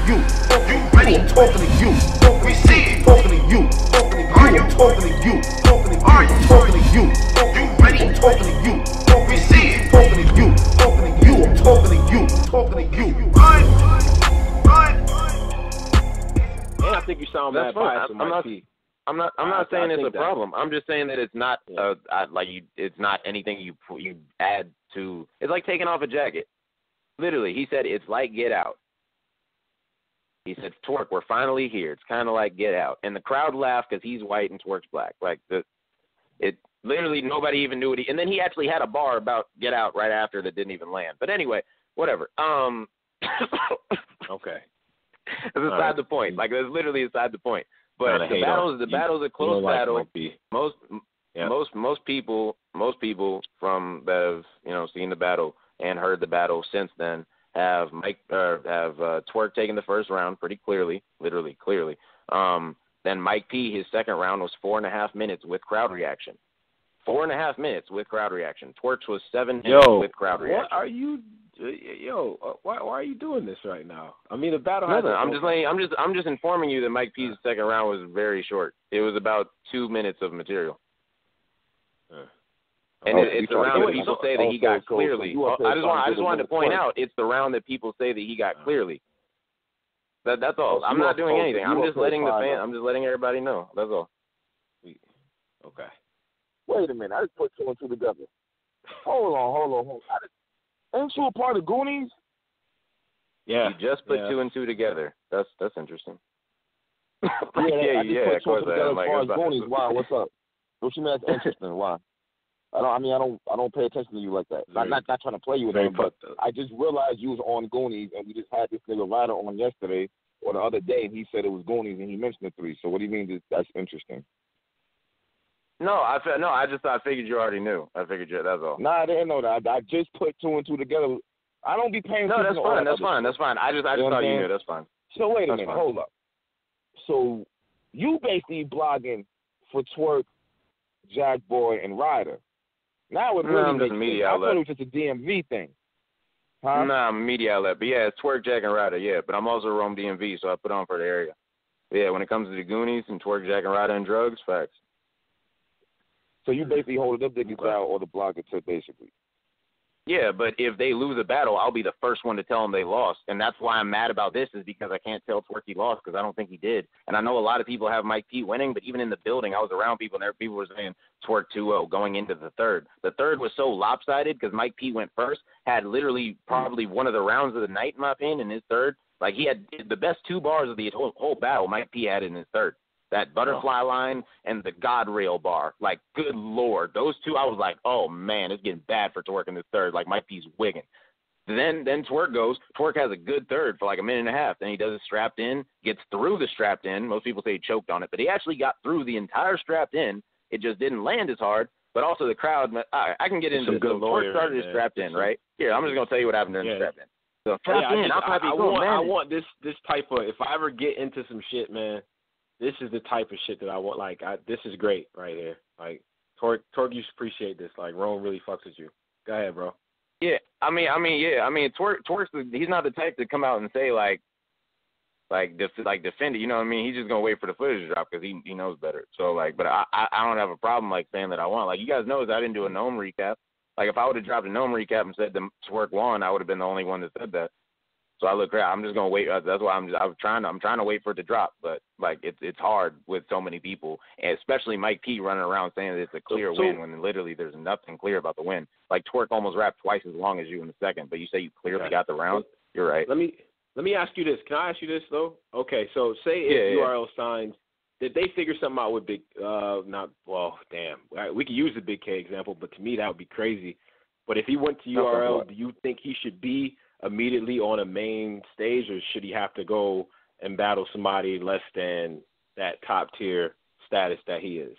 you. I'm talking to you. We see it. Talking to you. Are you talking to you? Are you talking to you? You ready? I'm talking to you. We see it. Talking to you. I'm talking to you. Talking to you. Run. And I think you sound bad biased with Mike P. I'm not saying it's a problem. I'm just saying that it's not it's not anything you add to. It's like taking off a jacket. Literally, he said it's like Get Out. He said, Twork, we're finally here. It's kind of like Get Out. And the crowd laughed because he's white and Twork's black. Like, literally nobody even knew and then he actually had a bar about Get Out right after that didn't even land. But anyway, whatever. Okay. It's aside the point. Like, it's literally aside the point. But the battle's a close battle. Most people from that have seen the battle and heard the battle since then have Twork taking the first round pretty clearly, literally clearly. Then Mike P, his second round was 4.5 minutes with crowd reaction. 4.5 minutes with crowd reaction. Twork's was 7 minutes with crowd reaction. What are you? Why are you doing this right now? I mean, the battle. I'm just informing you that Mike P's second round was very short. It was about 2 minutes of material. And it's the round that people say that he got clearly. I just wanted to point out it's the round that people say that he got clearly. That's all. I'm not doing anything. I'm just letting everybody know. That's all. Okay. Wait a minute. I just put 2 and 2 together. Hold on. Ain't you a part of Goonies? Yeah. You just put 2 and 2 together. That's interesting. I just put 2 and 2 together as far as Goonies. Why? What's up? Don't you mean that's interesting? Why? I don't pay attention to you like that. Not trying to play you with him, but I just realized you was on Goonies, and we just had this nigga Ryder on yesterday or the other day, and he said it was Goonies, and he mentioned the 3. So what do you mean that's interesting? No, I figured you already knew. That's all. Nah, I didn't know that. I just put 2 and 2 together. I don't be paying attention. No, that's fine. I just thought you knew. That's fine. So wait a minute. Hold up. So you basically blogging for Twork, Jack Boy, and Ryder. Now it really makes sense. I thought it was just a DMV thing. Huh? Nah, I'm a media outlet. But yeah, it's Twork, Jack, and Ryder, yeah. But I'm also Romedmv, so I put on for the area. Yeah, when it comes to the Goonies and Twork, Jack, and Ryder and drugs, facts. So you basically hold it up, Diggy style, or the blogger tip, basically. Yeah, but if they lose a battle, I'll be the first one to tell them they lost. And that's why I'm mad about this, is because I can't tell Twork he lost because I don't think he did. And I know a lot of people have Mike P winning, but even in the building, I was around people, and people were saying Twork 2-0 going into the third. The third was so lopsided because Mike P went first, had literally probably one of the rounds of the night, in my opinion, in his third. Like, he had the best 2 bars of the whole battle Mike P had in his third. That butterfly line and the God rail bar. Like, good Lord. Those 2, I was like, oh, man, it's getting bad for Twork in the third. Like, Mike P's wigging. Then Twork goes. Twork has a good third for like a minute and a half. Then he does it strapped in, gets through the strapped in. Most people say he choked on it, but he actually got through the entire strapped in. It just didn't land as hard. But also the crowd, I can get into this. Twork started his strapped in, right? Here, I'm just going to tell you what happened during the strapped in. So strapped in, I want this type of, if I ever get into some shit, man, this is the type of shit that I want. Like, this is great right here. Like, Twork, you should appreciate this. Like, Rome really fucks with you. Go ahead, bro. Yeah, Twork's he's not the type to come out and say defend it. You know what I mean? He's just gonna wait for the footage to drop because he knows better. So but I don't have a problem like saying that I won. Like, you guys know I didn't do a Gnome recap. Like, if I would have dropped a Gnome recap and said the Twork won, I would have been the only one that said that. So I look crap. I'm just gonna wait. That's why I'm trying to wait for it to drop. But like, it's hard with so many people, and especially Mike P running around saying that it's a clear win when literally there's nothing clear about the win. Like, Twork almost wrapped twice as long as you in the second, but you say you clearly got the round. You're right. Let me ask you this. Can I ask you this though? Okay, so say if URL signs, did they figure something out with Big? We could use the Big K example, but to me that would be crazy. But if he went to URL, do you think he should be immediately on a main stage, or should he have to go and battle somebody less than that top tier status that he is?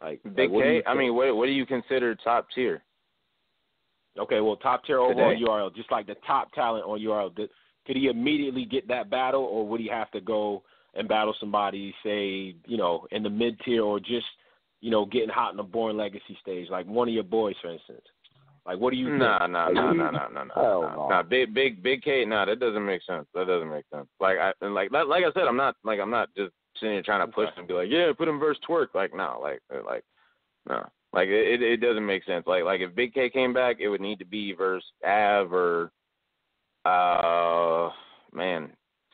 Like, Big K, I mean, what do you consider top tier? Okay, well, top tier over on URL, just like the top talent on URL. Could he immediately get that battle, or would he have to go and battle somebody, say, in the mid tier, or just, getting hot in the Born Legacy stage, like one of your boys, for instance? Like, what do you think? Nah. Big K. Nah, that doesn't make sense. Like I said, I'm not just sitting here trying to push and be like, yeah, put him versus Twork. Like, no, no. Like, it doesn't make sense. Like if Big K came back, it would need to be versus Av or,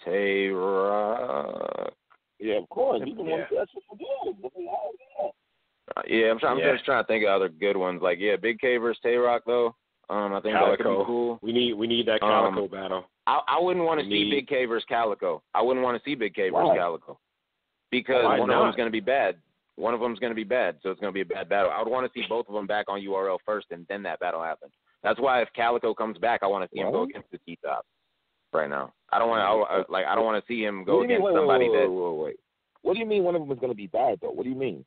Tay-Rock. Yeah, of course. You can want to I'm just trying to think of other good ones. Like, Big K versus Tay-Rock, though. I think Calico. That could be cool. We need that Calico battle. I wouldn't want to see Big K versus Calico. Calico. Because one of them's going to be bad. So it's going to be a bad battle. I would want to see both of them back on URL first, and then that battle happens. That's why if Calico comes back, I want to see him go against the T-Top right now. I don't want to see him go against somebody that. Wait. What do you mean one of them is going to be bad, though? What do you mean?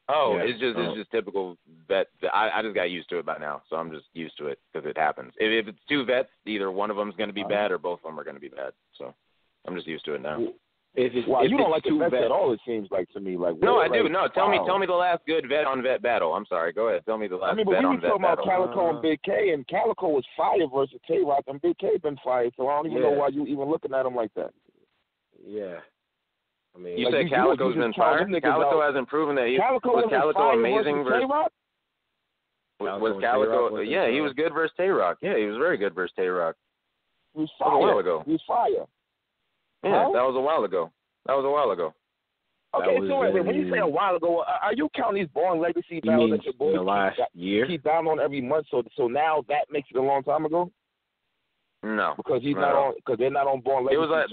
Oh, it's just typical vet. I just got used to it by now, so I'm just used to it because it happens. If it's two vets, either one of them is going to be bad or both of them are going to be bad. So I'm just used to it now. You don't like the vets at all, it seemes like to me. No, I do. No, tell me the last good vet on vet battle. I'm sorry. Go ahead. Tell me the last vet on vet battle. We were talking about Calico and Big K, and Calico was fire versus Tay-Rock, and Big K been fire, so I don't even know why you even looking at him like that. Yeah. I mean, you said Calico's been fire? Calico hasn't proven that he was Calico amazing versus Tay-Rock? Was Calico? Yeah, he was good versus Tay-Rock. Yeah, he was very good versus Tay-Rock. He was fire. That was a while ago. He was fire. Yeah, that was a while ago. Okay, so when you say a while ago, are you counting these Born Legacy battles that your boys in the last year? Keep down on every month, so now that makes it a long time ago? No, because they're not on Born Legacy. It was like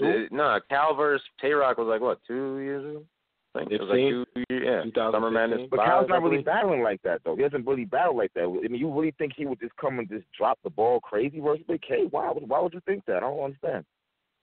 Cal versus Tay-Rock was like what, 2 years ago? I think it was like 2 years. Yeah, Summer Madness. But Cal's not really battling like that though. He hasn't really battled like that. I mean, you really think he would just come and just drop the ball crazy versus Big K? Why would you think that? I don't understand.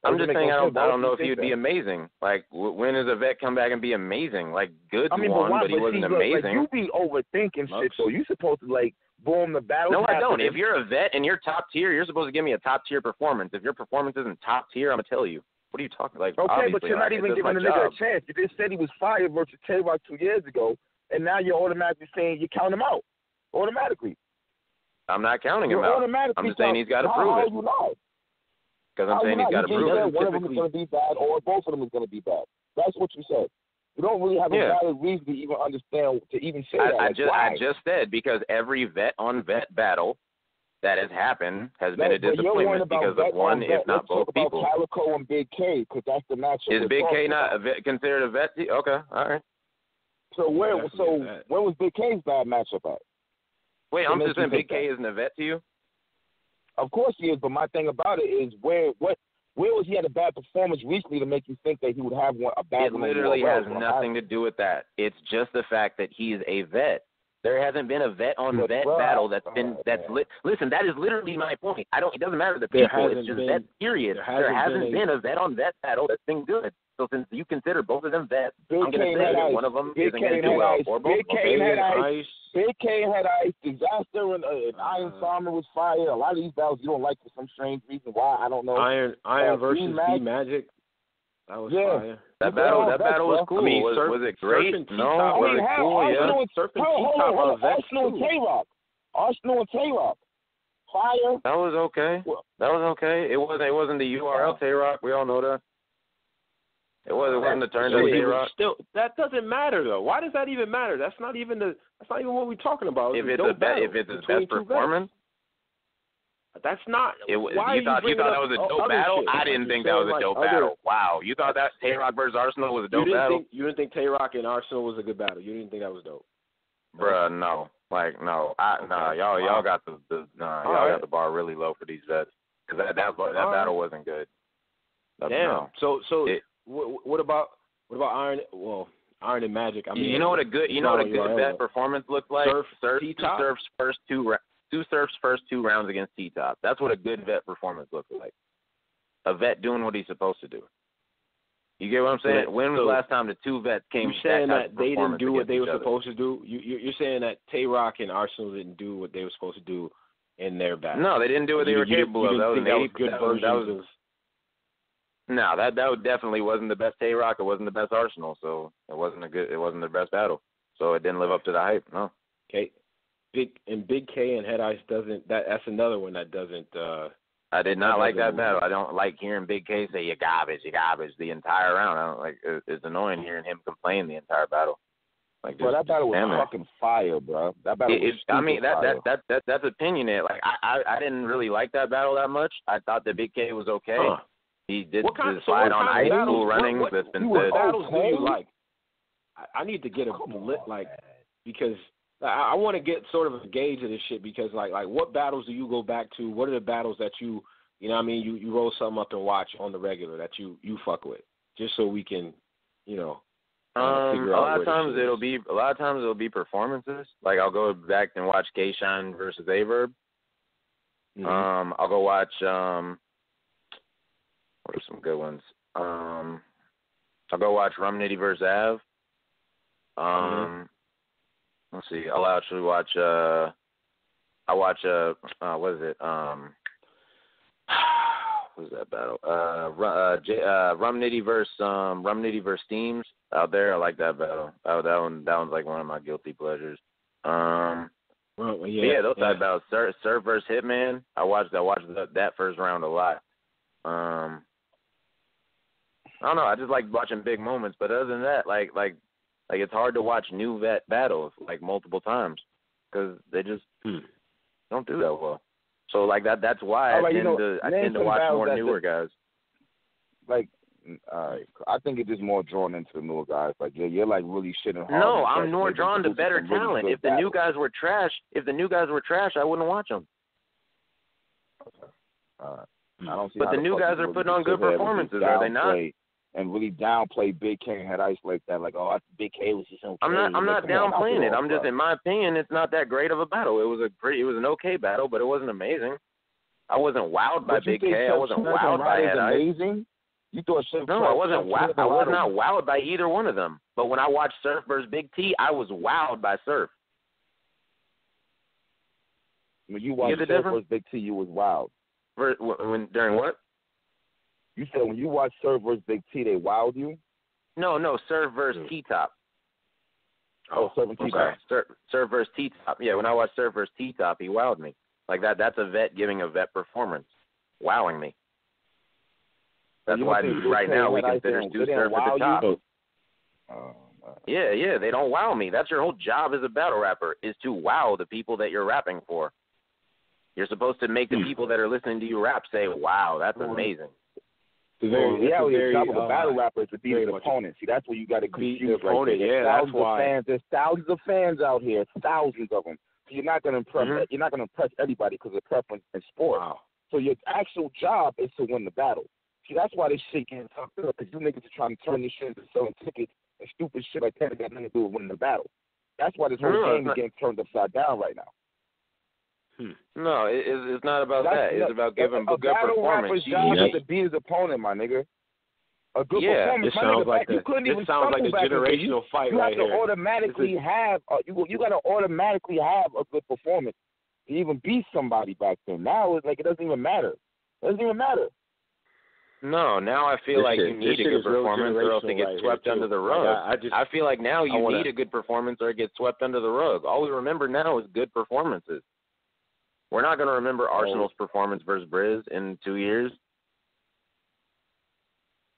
I'm just saying I don't know if he would be amazing. Like, when does a vet come back and be amazing? Like, Goods won, but he wasn't amazing. Like, you be overthinking shit, so you supposed to, like, boom the battle. No, I don't. If you're a vet and you're top tier, you're supposed to give me a top-tier performance. If your performance isn't top tier, I'm going to tell you. What are you talking like? Okay, but you're not even giving the nigga a chance. You just said he was fired versus Tay-Rock 2 years ago, and now you're automatically saying you count him out. Automatically. I'm not counting him out. I'm just saying he's got to prove it. You not? Because I'm saying he's got to prove it. One of them is going to be bad, or both of them is going to be bad. That's what you said. You don't really have a valid reason to even understand, to even say that. I just said because every vet on vet battle that has happened has been a disappointment because of one, if not both people. Let's talk about Calico and Big K, because that's the matchup. Is Big K not considered a vet? Okay, all right. So when was Big K's bad matchup at? Wait, I'm just saying Big K isn't a vet to you? Of course he is, but my thing about it is where was he had a bad performance recently to make you think that he would have a bad one? It literally has nothing to do with that. It's just the fact that he's a vet. There hasn't been a vet on vet battle that's lit. Listen, that is literally my point. It doesn't matter the people. It's just vet. Period. There hasn't been a vet on vet battle that's been good. So since you consider both of them vets, I'm going to say that one of them isn't going to do well. Or both. Big K had ice. Disaster and Iron Farmer was fire. A lot of these battles you don't like for some strange reason. Why? I don't know. Iron versus B-Magic. That was fire. That battle was cool. I mean, was it great? No. Was it cool? Surfing T-Top Arsenal and Tay-Rock. Fire. That was okay. It wasn't the URL Tay-Rock. We all know that. It wasn't the turn to Tay-Rock. Still, that doesn't matter though. Why does that even matter? That's not even what we're talking about. If it's his best performance. That's not. You thought that was a dope battle? I didn't think that was a dope battle. Wow, you thought that Tay-Rock versus Arsenal was a dope battle? You didn't think Tay-Rock and Arsenal was a good battle? You didn't think that was dope? Bruh, no. No. Y'all got got the bar really low for these vets because that battle wasn't good. Damn. No. So what about Iron? Well, Iron and Magic. I mean, you know what a good vet performance looks like? Surf's first two rounds against T-Top. That's what a good vet performance looks like. A vet doing what he's supposed to do. You get what I'm saying? When was the last time the two vets came? You're saying that they didn't do what they were supposed to do? You're saying that Tay-Rock and Arsenal didn't do what they were supposed to do in their battle? No, they didn't do what they were capable of. That was good versions of. No, that definitely wasn't the best Tay-Rock. It wasn't the best Arsenal, so it wasn't the best battle. So it didn't live up to the hype. No. Okay. Big K and Head Ice doesn't. That's another one that doesn't. I did not like that battle. I don't like hearing Big K say you garbage the entire round. I don't like. It's annoying hearing him complain the entire battle. Like, bro, that battle was fucking fire, bro. That battle was I mean, fire. that's opinionated. Like, I didn't really like that battle that much. I thought that Big K was okay. Huh. He did slide on ice school runnings. That's been what said. battles do you like? I need to get a lit, like, because I want to get sort of a gauge of this shit, because like what battles do you go back to? What are the battles that you know what I mean, you roll something up and watch on the regular that you fuck with, just so we can, you know, figure out. A lot of times it'll be performances. Like, I'll go back and watch K-Shine versus Averb. Mm-hmm. I'll go watch what are some good ones? I'll go watch Romedmv versus Av. Let's see. I'll actually watch. What is it? What was that battle? Romedmv versus Steams out there. I like that battle. That one's like one of my guilty pleasures. Those type of battles. Surf versus Hitman. I watched that first round a lot. I don't know. I just like watching big moments. But other than that, like it's hard to watch new vet battles like multiple times because they just don't do that well. So like that's why I tend to watch more newer guys. Like, I think it's just more drawn into the newer guys. Like you're like really shitting hard. No, I'm more drawn to better talent. If the new guys were trash, I wouldn't watch them. I don't see. But the new guys are putting on good performances, are they not? And really downplay Big K and Head Ice like that. Like, oh, Big K was just okay. I'm not downplaying it. I'm just, in my opinion, it's not that great of a battle. It was an okay battle, but it wasn't amazing. I wasn't wowed by Big K. I wasn't wowed by Head Ice. Amazing? You thought No, I wasn't wowed. I was not wowed by either one of them. But when I watched Surf versus Big T, I was wowed by Surf. When you watched Surf versus Big T, you was wowed. During what? You said when you watched Surf versus Big T, they wowed you? No, Surf versus T-Top. Surf and T-Top. Surf versus T-Top. Yeah, when I watched Surf versus T-Top, he wowed me. Like that's a vet giving a vet performance, wowing me. That's why right now we consider Stu Surf at the top. Yeah, they don't wow me. That's your whole job as a battle rapper, is to wow the people that you're rapping for. You're supposed to make the people that are listening to you rap say, wow, that's amazing. The job of a battle rapper is to beat the opponent. See, that's where you got to confuse opponent. Right, that's why. There's thousands of fans out here, thousands of them. So you're not going to impress. You're not going to impress everybody because of preference in sport. Wow. So your actual job is to win the battle. See, that's why this shit getting fucked up, because you niggas are trying to turn this shit into selling tickets and stupid shit like that that got nothing to do with winning the battle. That's why this whole game is getting turned upside down right now. No, it's not about that. It's about giving a good performance. Your job is to beat his opponent, my nigga. A good performance. This sounds like the generational fight right here. You got to automatically have a good performance to even beat somebody back then. Now it's like it doesn't even matter. It doesn't even matter. No, now I feel like you need a good performance or else it gets swept under the rug. I feel like now you need a good performance or it gets swept under the rug. All we remember now is good performances. We're not going to remember Arsenal's performance versus Briz in 2 years.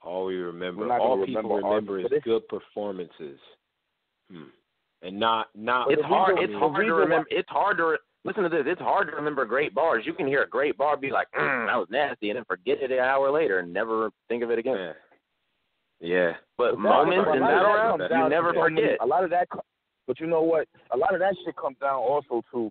All people remember is good performances. And not. It's hard to remember. Listen to this. It's hard to remember great bars. You can hear a great bar, be like, that was nasty, and then forget it an hour later and never think of it again. Yeah. But moments in battle rap, you never forget. A lot of that, but you know what? A lot of that shit comes down also to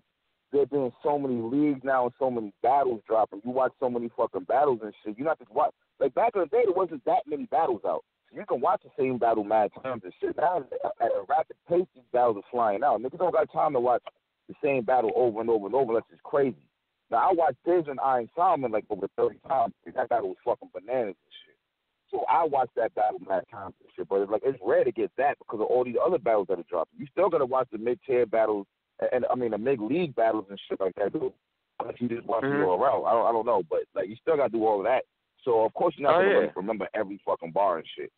there being so many leagues now and so many battles dropping. You watch so many fucking battles and shit. You not just watch. Like back in the day, there wasn't that many battles out. So you can watch the same battle mad times and shit. Now at a rapid pace, these battles are flying out. Niggas don't got time to watch the same battle over and over and over unless it's crazy. Now I watched Diz and Iron Solomon like over 30 times. That battle was fucking bananas and shit. So I watched that battle mad times and shit. But it's rare to get that because of all these other battles that are dropping. You still gotta watch the mid-tier battles and the mid-league battles and shit like that too. Unless you just watch the URL. I don't know, but like you still gotta do all of that. So of course you're not gonna remember every fucking bar and shit.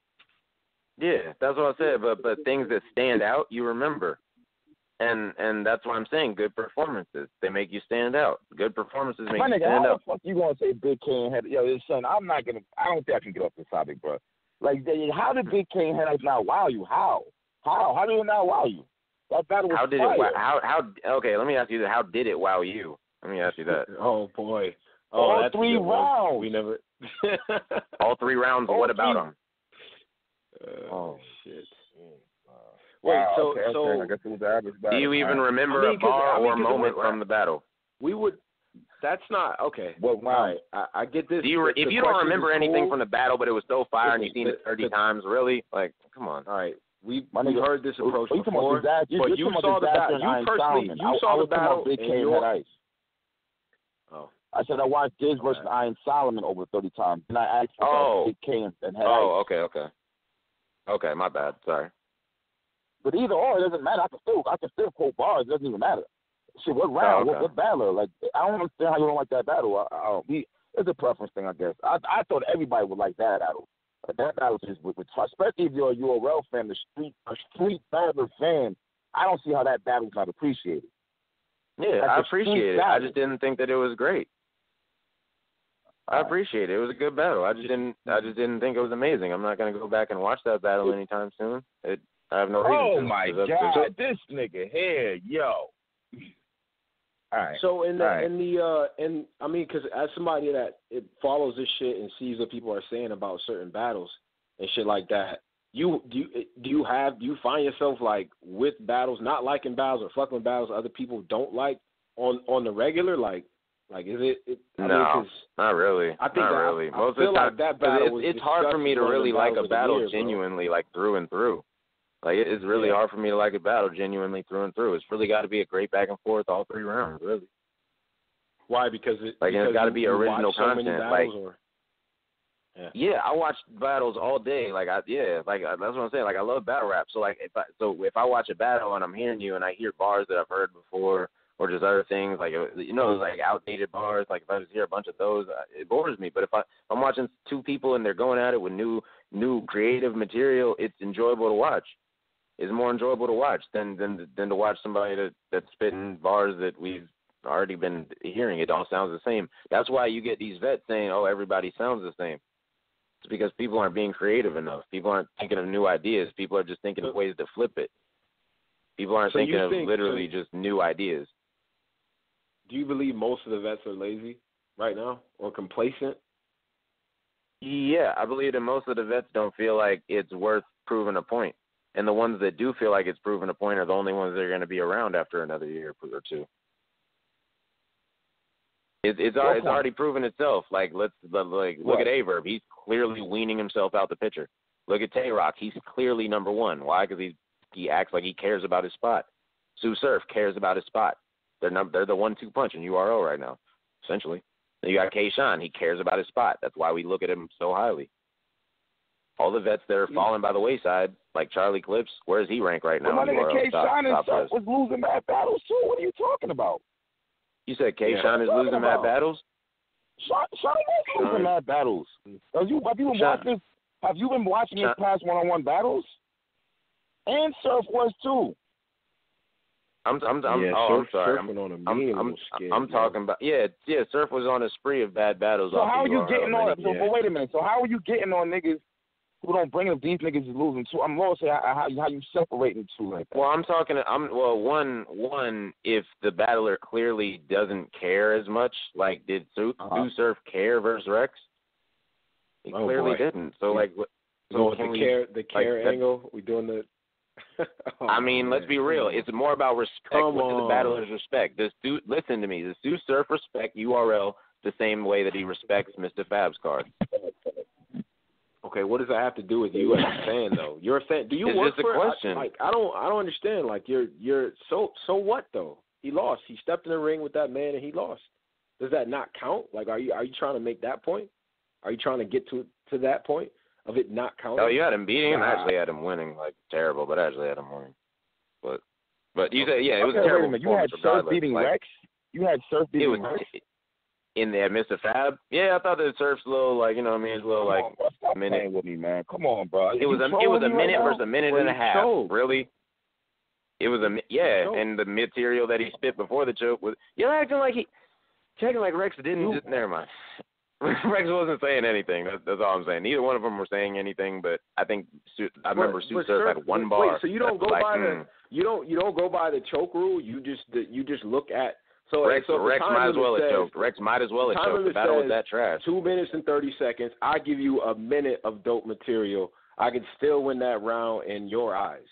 Yeah, that's what I said. But things that stand out, you remember. And that's what I'm saying. Good performances, they make you stand out. Good performances make My you nigga, stand out. how the fuck you gonna say Big K had? Yo, son, I don't think I can get off this topic, bro. Like, how did Big K and Headaches not wow you? How? How did it not wow you? That battle was fire. How? Okay, let me ask you that. How did it wow you? Let me ask you that. Oh boy. All 3 rounds. We never. All 3 rounds. What about them? Shit. Wait, so I guess it was the average battle. Do you even remember a bar or moment from the battle? We would. That's not okay. What round? Right, I get this. If you don't remember anything from the battle, but it was so fire and you've seen it 30 times, really? Like, come on. All right. We heard this approach before, but you saw the battle. You personally, you saw the battle. Big K and Head Ice. Oh. I said I watched Diz versus Iron Solomon over 30 times, and I asked about Big K and Head Ice. Okay, my bad. Sorry. But either or, it doesn't matter. I can still quote bars. It doesn't even matter. Shit, what round? What battle? Like, I don't understand how you don't like that battle. It's a preference thing, I guess. I thought everybody would like that battle. But that battle is especially if you're a URL fan, a street battler fan. I don't see how that battle's not appreciated. Yeah, I appreciate it. I just didn't think that it was great. I appreciate it. It was a good battle. I just didn't think it was amazing. I'm not gonna go back and watch that battle anytime soon. I have no reason to. Oh my God, this nigga here, yo. All right. So I mean, because as somebody that follows this shit and sees what people are saying about certain battles and shit like that, do you find yourself like with battles, not liking battles or fucking battles other people don't like on the regular, like is it? No, not really. I think not really. Most of the time, like that battle it's hard for me to really like a battle genuinely, like through and through. Like, it's really hard for me to like a battle genuinely through and through. It's really got to be a great back and forth all 3 rounds, really. Why? Because it's got to be original content. Yeah, I watch battles all day. That's what I'm saying. Like, I love battle rap. So if I watch a battle and I'm hearing you and I hear bars that I've heard before or just other things like outdated bars, like if I just hear a bunch of those, it bores me. But if I'm watching 2 people and they're going at it with new creative material, it's enjoyable to watch. It's more enjoyable to watch than to watch somebody that's spitting bars that we've already been hearing. It all sounds the same. That's why you get these vets saying, "Oh, everybody sounds the same." It's because people aren't being creative enough. People aren't thinking of new ideas. People are just thinking of ways to flip it. People aren't thinking of literally just new ideas. Do you believe most of the vets are lazy right now or complacent? Yeah, I believe that most of the vets don't feel like it's worth proving a point. And the ones that do feel like it's proven a point are the only ones that are going to be around after another year or 2. It's already proven itself. Like, look at Averb. He's clearly weaning himself out the picture. Look at Tay-Rock. He's clearly number 1. Why? Because he acts like he cares about his spot. Sue Surf cares about his spot. They're the 1-2 punch in URL right now, essentially. Then you got K-Shine. He cares about his spot. That's why we look at him so highly. All the vets that are falling by the wayside, like Charlie Clips, where does he rank right now? Well, my nigga K-Shine himself was losing mad battles too. What are you talking about? You said K-Shine is losing mad battles? Shine is losing mad battles. Have you been watching his past one-on-one battles? And Surf was too. I'm sorry. I'm talking about Surf was on a spree of bad battles. So how are you getting on? But wait a minute. So how are you getting on niggas who don't bring up these niggas is losing too? I'm going to say how you separating two like that. Well, one if the battler clearly doesn't care as much, like did Sue Surf care versus Rex? He clearly didn't. So the care angle, we doing the. Let's be real. It's more about respect. What does the battler's respect? Listen to me. Does Sue Surf respect URL the same way that he respects Mr. Fab's card? Okay, what does that have to do with you as a fan, though? You're a fan. Do you work for it? Question. I don't understand. Like, you're so what though? He lost. He stepped in the ring with that man and he lost. Does that not count? Like, are you trying to make that point? Are you trying to get to that point of it not counting? Oh, you had him beating him. I actually had him winning. Like, terrible, but I actually had him winning. But you said, it was a terrible. You had Surf beating Rex. You had Surf beating Rex. In there, Mr. Fab. Yeah, I thought that Surf's a little it's a little stop minute with me, man. Come on, bro. It was a minute versus a minute and a half. Really? It was and the material that he spit before the choke was. You're acting like Rex didn't. Never mind. Rex wasn't saying anything. That's all I'm saying. Neither one of them were saying anything. But I think I remember Sue Surf had one bar. Wait, so you don't go by the you don't go by the choke rule. You just look at. So Rex might as well have choked. Rex might as well have choked. The battle was that trash. 2 minutes and 30 seconds. I give you a minute of dope material. I could still win that round in your eyes,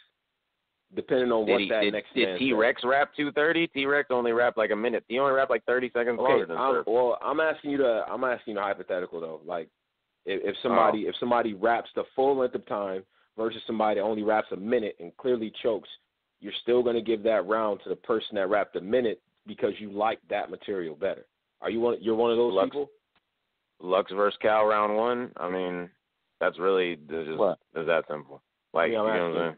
depending on what that next. Did T-Rex rap 2:30? T-Rex only rapped like a minute. He only rapped like 30 seconds longer than Surf. Well, I'm asking you a hypothetical though. Like, if somebody raps the full length of time versus somebody that only raps a minute and clearly chokes, you're still going to give that round to the person that rapped a minute because you like that material better. You're one of those people? Lux versus Cal round 1. I mean, that's really it's that simple. Like, you know what I'm saying?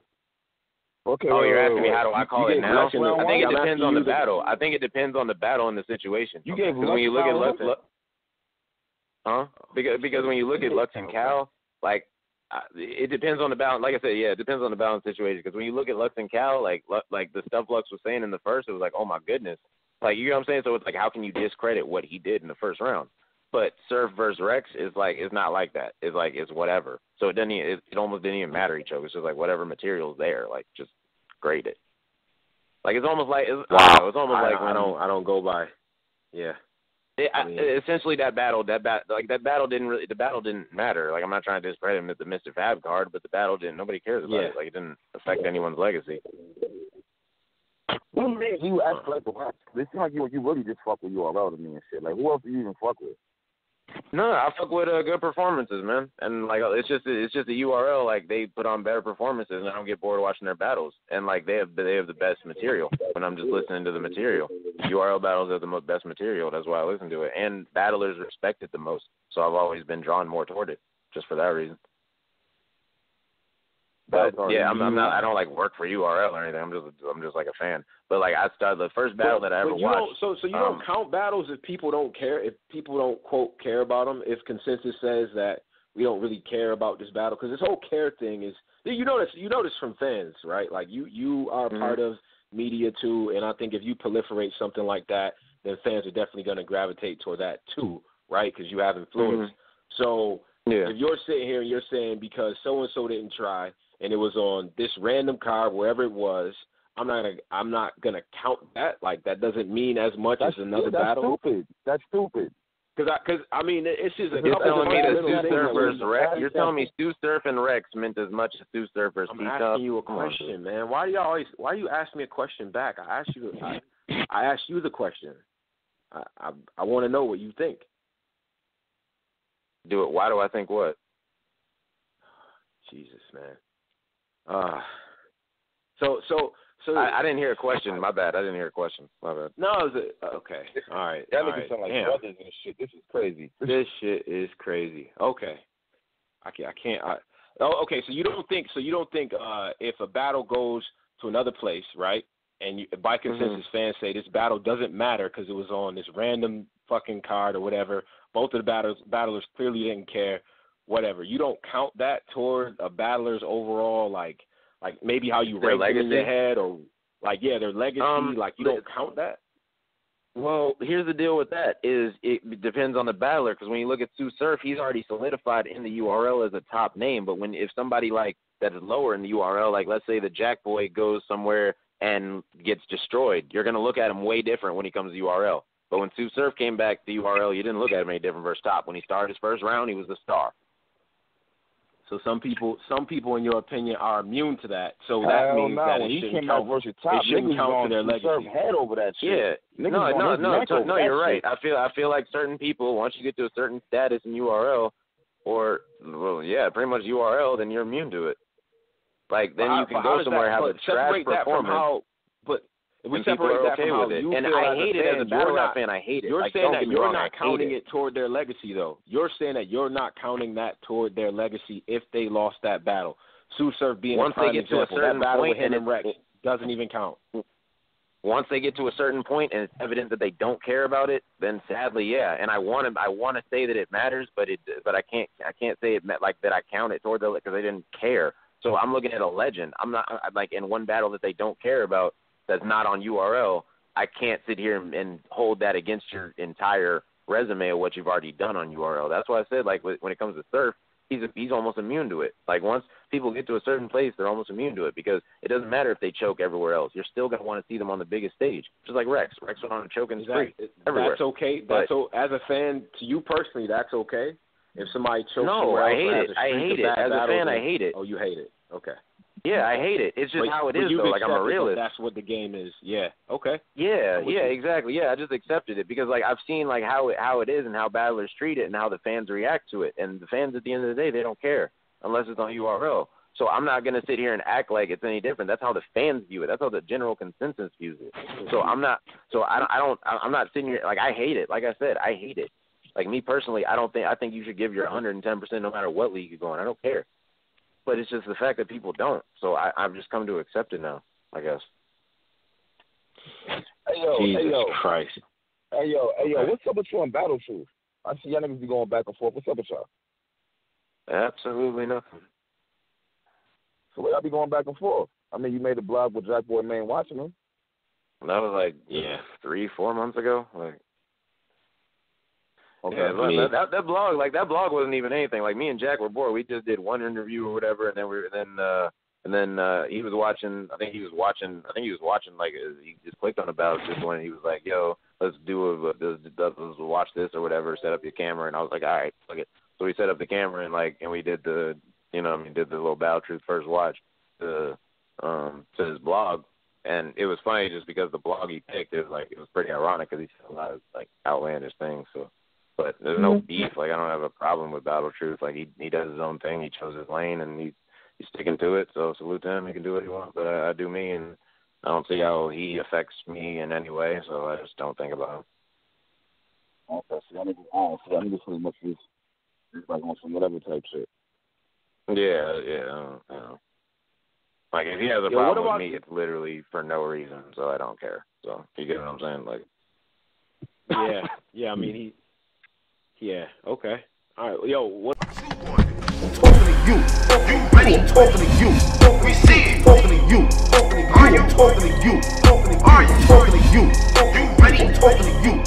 Okay. Oh, you're asking me how do I call it now? I think it depends on the battle. I think it depends on the battle and the situation. Because when you look at Lux, Because when you look at Lux and Cal, like, it depends on the balance. Like I said, it depends on the balance situation. Because when you look at Lux and Cal, like the stuff Lux was saying in the first, it was like, oh my goodness, like, you know what I'm saying. So it's like, how can you discredit what he did in the first round? But Surf versus Rex is like, it's not like that. It's like, it's whatever. So it almost didn't even matter each other. It's just like whatever material's there, like, just grade it. Like, it's almost like it's almost like when I don't go by. Yeah. Essentially, the battle didn't matter. Like, I'm not trying to discredit him at the Mr. Fab card, but the battle didn't. Nobody cares about it. Like, it didn't affect anyone's legacy. What made you act like the Rex? It seems like you really just fuck with URL to me and shit. Like, who else do you even fuck with? No, I fuck with good performances, man. And like, it's just a URL. Like, they put on better performances, and I don't get bored watching their battles. And like, they have the best material when I'm just listening to the material. URL battles are the best material. That's why I listen to it. And battlers respect it the most. So I've always been drawn more toward it, just for that reason. But yeah, I don't like work for URL or anything. I'm just like a fan. But like, I started the first battle that I ever watched. So you don't count battles if people don't care, if people don't quote care about them. If consensus says that we don't really care about this battle, because this whole care thing is, you know this from fans, right? Like, you are part of media too, and I think if you proliferate something like that, then fans are definitely going to gravitate toward that too, right? Because you have influence. So if you're sitting here and you're saying because so and so didn't try, and it was on this random card, wherever it was, I'm not gonna count that. Like, that doesn't mean as much as another battle. That's stupid. Because I mean, it's just a You're couple telling me that little Stu things Surf versus Rex. You're telling me Stu Surf and Rex meant as much as Stu Surf versus P-Top? I'm asking you a question, man. Why do you ask me a question back? I asked you the question. I want to know what you think. Do it. Why do I think what? Jesus, man. So I didn't hear a question. My bad. I didn't hear a question. My bad. No, okay. All right. That nigga sound like brothers and shit. This is crazy. This shit is crazy. Okay. I can't. Okay. So you don't think if a battle goes to another place, right? And by consensus, fans say this battle doesn't matter because it was on this random fucking card or whatever. Both of the battlers clearly didn't care. Whatever. You don't count that toward a battler's overall, like maybe how you rank them in your head, or their legacy. Like, you don't count that. Well, here's the deal with that is it depends on the battler, because when you look at Stu Surf, he's already solidified in the URL as a top name. But if somebody like that is lower in the URL, like let's say the Jack Boy goes somewhere and gets destroyed, you're gonna look at him way different when he comes to URL. But when Stu Surf came back to URL, you didn't look at him any different versus top. When he started his first round, he was the star. So some people, in your opinion, are immune to that. So that means that it shouldn't count. It shouldn't count to their legacy. Head over that shit. Yeah, no, you're right. I feel like certain people, once you get to a certain status in URL, pretty much URL, then you're immune to it. Like, then you can go somewhere and have a trash performance. If we separate that from how you feel, and I hate it as a battle rap fan. I hate it. You're saying that you're not counting it toward their legacy, though. You're saying that you're not counting that toward their legacy if they lost that battle. Stu Surf being a prime example. That battle with him and Rex doesn't even count. Once they get to a certain point and it's evident that they don't care about it, then sadly, yeah. And I want to say that it matters, but I can't say it meant like that. I count it toward because they didn't care. So I'm looking at a legend. I'm not like in one battle that they don't care about that's not on URL. I can't sit here and hold that against your entire resume of what you've already done on URL. That's why I said, like, when it comes to Surf, he's almost immune to it. Like, once people get to a certain place, they're almost immune to it because it doesn't matter if they choke everywhere else. You're still going to want to see them on the biggest stage, just like Rex. Rex went on a choking spree everywhere. That's okay. As a fan, to you personally, that's okay? If somebody chokes no, I hate it. I hate it. As a fan, I hate it. Oh, you hate it. Okay. Yeah, I hate it. It's just how it is, though. Like, I'm a realist. That's what the game is. Yeah. Okay. Yeah, exactly. Yeah, I just accepted it because, like, I've seen, like, how it is and how battlers treat it and how the fans react to it. And the fans, at the end of the day, they don't care unless it's on URL. So I'm not going to sit here and act like it's any different. That's how the fans view it. That's how the general consensus views it. So I'm not sitting here, like, I hate it. Like I said, I hate it. Like, me personally, I think you should give your 110% no matter what league you're going. I don't care. But it's just the fact that people don't. So I've just come to accept it now, I guess. Jesus Christ. Hey, yo, what's up with you on Battle Truth? I see y'all niggas be going back and forth. What's up with y'all? Absolutely nothing. So where y'all be going back and forth? I mean, you made a blog with Jack Boy Main watching him. That was like 3-4 months ago. Like, okay, yeah, that blog wasn't even anything. Like, me and Jack were bored. We just did one interview or whatever, and then he was watching. I think he was watching. Like, he just clicked on the battle just when he was like, "Yo, let's watch this or whatever. Set up your camera." And I was like, "All right, fuck it." So we set up the camera and we did the little Battle Truth first watch to his blog. And it was funny just because the blog he picked, it was pretty ironic because he said a lot of, like, outlandish things. So, but there's no beef. Like, I don't have a problem with Battle Truth. Like, he does his own thing. He chose his lane, and he's sticking to it. So salute to him. He can do what he wants. But I do me, and I don't see how he affects me in any way. So I just don't think about him. Okay, so I need to pretty much just like on some whatever type shit. Yeah. I don't know. Like, if he has a problem with me, it's literally for no reason, so I don't care. So, you get what I'm saying? Like, I mean, okay. All right, yo, what? I'm talking to you. You ready? I'm talking to you. We see it. Talking to you. Are you talking to you? Are you talking to you? You ready? I'm talking to you.